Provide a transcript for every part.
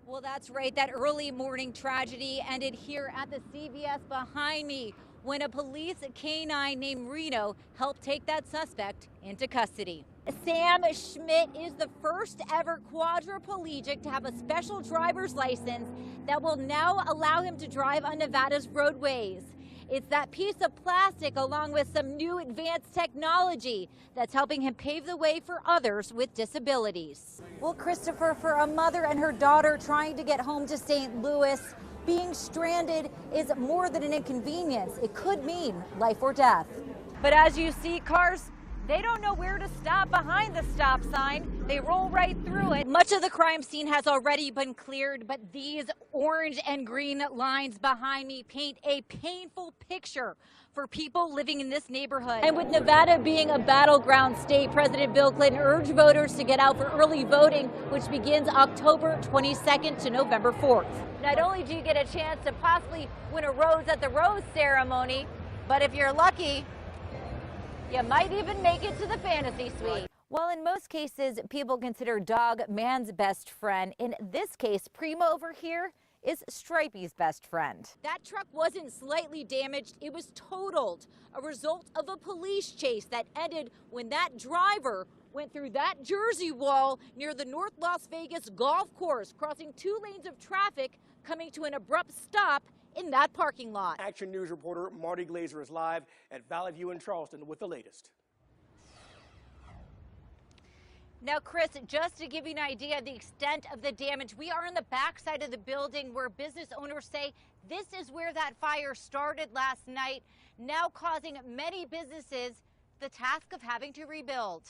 Well, that's right. That early morning tragedy ended here at the CVS behind me when a police canine named Reno helped take that suspect into custody. Sam Schmidt is the first ever quadriplegic to have a special driver's license that will now allow him to drive on Nevada's roadways. It's that piece of plastic along with some new advanced technology that's helping him pave the way for others with disabilities. Well, Christopher, for a mother and her daughter trying to get home to St. Louis, being stranded is more than an inconvenience. It could mean life or death. But as you see, cars, they don't know where to stop behind the stop sign. They roll right through it. Much of the crime scene has already been cleared, but these orange and green lines behind me paint a painful picture for people living in this neighborhood. And with Nevada being a battleground state, President Bill Clinton urged voters to get out for early voting, which begins October 22nd to November 4th. Not only do you get a chance to possibly win a rose at the rose ceremony, but if you're lucky, you might even make it to the fantasy suite. While in most cases, people consider dog man's best friend, in this case, Primo over here is Stripey's best friend. That truck wasn't slightly damaged, it was totaled, a result of a police chase that ended when that driver went through that Jersey wall near the North Las Vegas golf course, crossing 2 lanes of traffic, coming to an abrupt stop in that parking lot. Action News reporter Marti is live at Valley View in Charleston with the latest. Now, Chris, just to give you an idea of the extent of the damage, we are on the backside of the building where business owners say this is where that fire started last night, now causing many businesses the task of having to rebuild.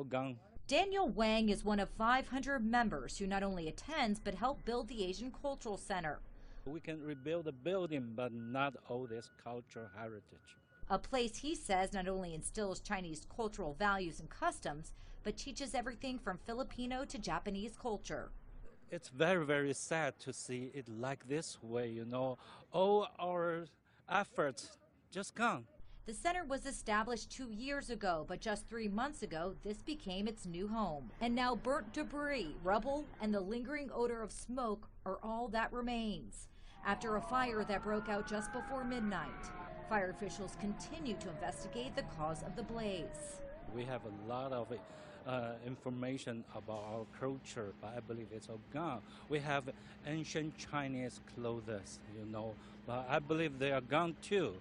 Gone. Daniel Wang is one of 500 members who not only attends but help build the Asian Cultural Center. We can rebuild the building, but not all this cultural heritage. A place he says not only instills Chinese cultural values and customs, but teaches everything from Filipino to Japanese culture. It's very, very sad to see it like this way, All our efforts just gone. The center was established 2 years ago, but just 3 months ago, this became its new home. And now burnt debris, rubble, and the lingering odor of smoke are all that remains. After a fire that broke out just before midnight, fire officials continue to investigate the cause of the blaze. We have a lot of information about our culture, but I believe it's all gone. We have ancient Chinese clothes, but I believe they are gone too.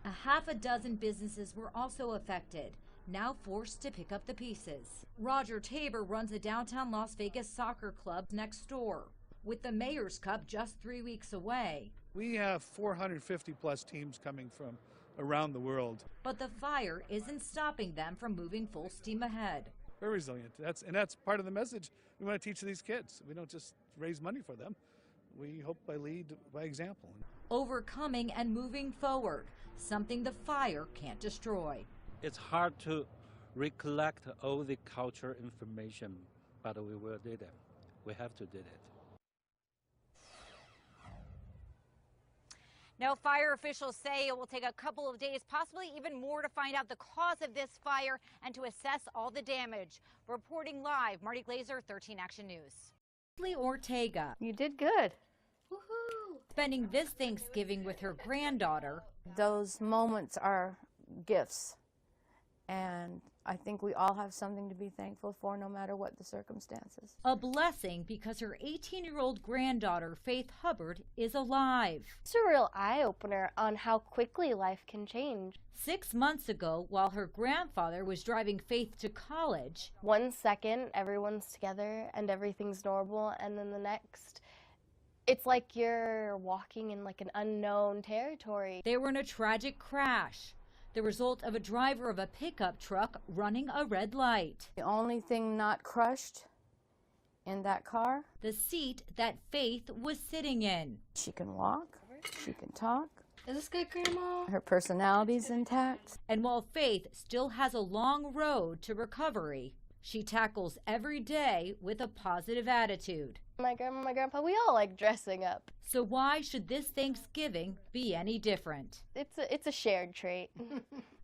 A half a dozen businesses were also affected, now forced to pick up the pieces. Roger Tabor runs a downtown Las Vegas soccer club next door. With the Mayor's Cup just 3 weeks away, we have 450 plus teams coming from around the world. But the fire isn't stopping them from moving full steam ahead. We're resilient. That's part of the message we want to teach these kids. We don't just raise money for them. We hope lead by example. Overcoming and moving forward, something the fire can't destroy. It's hard to recollect all the cultural information, but we will do it. We have to do it. Now, fire officials say it will take a couple of days, possibly even more, to find out the cause of this fire and to assess all the damage. Reporting live, Marti Glazer, 13 Action News. Leslie Ortega. You did good. Woohoo! Spending this Thanksgiving with her granddaughter. Those moments are gifts, and I think we all have something to be thankful for no matter what the circumstances. A blessing because her 18-year-old granddaughter, Faith Hubbard, is alive. It's a real eye-opener on how quickly life can change. 6 months ago, while her grandfather was driving Faith to college, 1 second, everyone's together and everything's normal, and then the next, it's like you're walking in like an unknown territory. they were in a tragic crash, the result of a driver of a pickup truck running a red light. The only thing not crushed in that car, The seat that Faith was sitting in. she can walk, she can talk, Is this good, Grandma? her personality's intact. And while Faith still has a long road to recovery, she tackles every day with a positive attitude. My grandma, my grandpa, we all like dressing up. So why should this Thanksgiving be any different? It's a shared trait.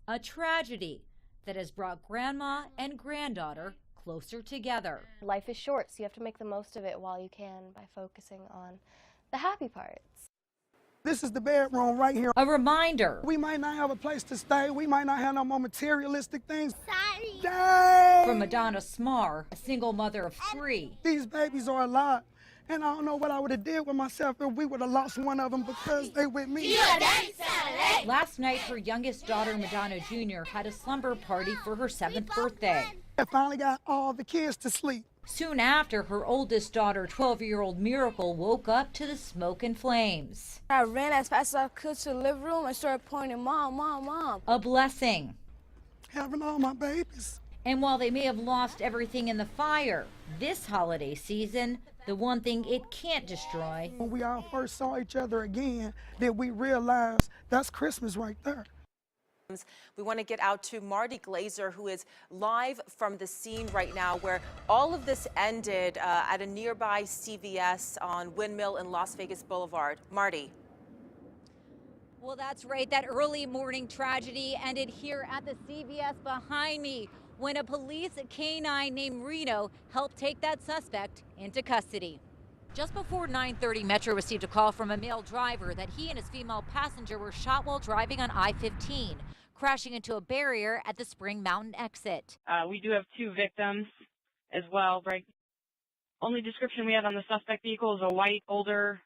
A tragedy that has brought grandma and granddaughter closer together. Life is short, so you have to make the most of it while you can by focusing on the happy parts. This is the bedroom right here. A reminder. We might not have a place to stay. We might not have no more materialistic things. Sorry. Dang. From Madonna Smar, a single mother of 3. These babies are alive. And I don't know what I would have did with myself if we would have lost one of them because they with me. Last night, her youngest daughter, Madonna Jr., had a slumber party for her 7th birthday. I finally got all the kids to sleep. Soon after, her oldest daughter, 12-year-old Miracle, woke up to the smoke and flames. I ran as fast as I could to the living room and started pointing, Mom, Mom, Mom. A blessing. Having all my babies. And while they may have lost everything in the fire, this holiday season, the one thing it can't destroy. When we all first saw each other again, did we realize that's Christmas right there. We want to get out to Marti Glazer, who is live from the scene right now where all of this ended at a nearby CVS on Windmill and Las Vegas Boulevard. Marti. Well, that's right. That early morning tragedy ended here at the CVS behind me when a police canine named Reno helped take that suspect into custody. Just before 9:30, Metro received a call from a male driver that he and his female passenger were shot while driving on I-15, crashing into a barrier at the Spring Mountain exit. We do have 2 victims as well, right? Only description we had on the suspect vehicle is a white, older,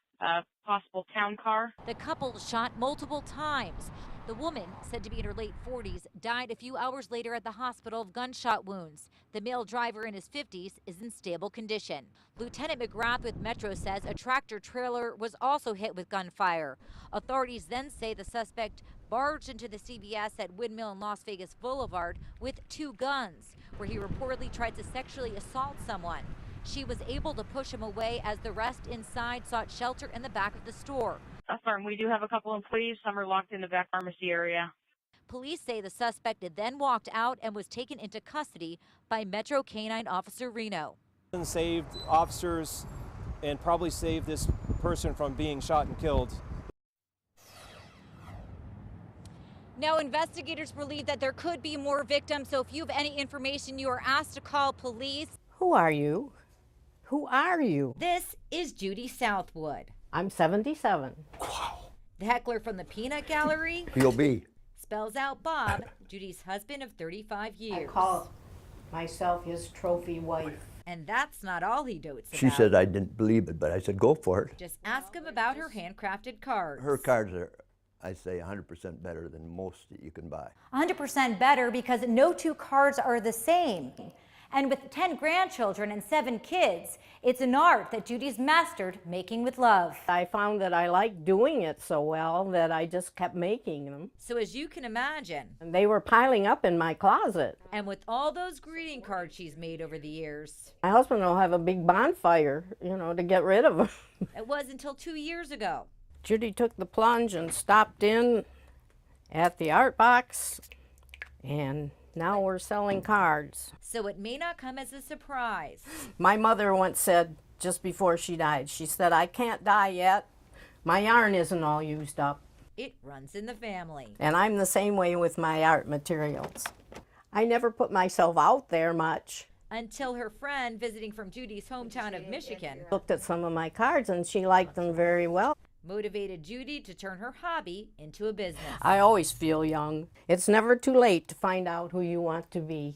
possible town car. The couple shot multiple times. The woman, said to be in her late 40s, died a few hours later at the hospital of gunshot wounds. The male driver in his 50s is in stable condition. Lieutenant McGrath with Metro says a tractor trailer was also hit with gunfire. Authorities then say the suspect barged into the CVS at Windmill and Las Vegas Boulevard with 2 guns, where he reportedly tried to sexually assault someone. She was able to push him away as the rest inside sought shelter in the back of the store. Affirm, we do have a couple employees. Some are locked in the back pharmacy area. Police say the suspect then walked out and was taken into custody by Metro Canine Officer Reno. Saved officers and probably saved this person from being shot and killed. Now, investigators believe that there could be more victims, so if you have any information, you are asked to call police. Who are you? Who are you? This is Judy Southwood. I'm 77. The heckler from the Peanut Gallery POB spells out Bob, Judy's husband of 35 years. I call myself his trophy wife. And that's not all he dotes about. She said I didn't believe it, but I said go for it. Just ask him about her handcrafted cards. Her cards are, I say, 100% better than most that you can buy. 100% better because no 2 cards are the same. And with 10 grandchildren and 7 kids, it's an art that Judy's mastered making with love. I found that I liked doing it so well that I just kept making them. So as you can imagine. And they were piling up in my closet. And with all those greeting cards she's made over the years. My husband will have a big bonfire, to get rid of them. It was until 2 years ago. Judy took the plunge and stopped in at the art box, and now we're selling cards. So it may not come as a surprise. My mother once said, just before she died, she said, I can't die yet. My yarn isn't all used up. It runs in the family. And I'm the same way with my art materials. I never put myself out there much. Until her friend visiting from Judy's hometown of Michigan looked at some of my cards and she liked them very well. Motivated Judy to turn her hobby into a business. I always feel young. It's never too late to find out who you want to be.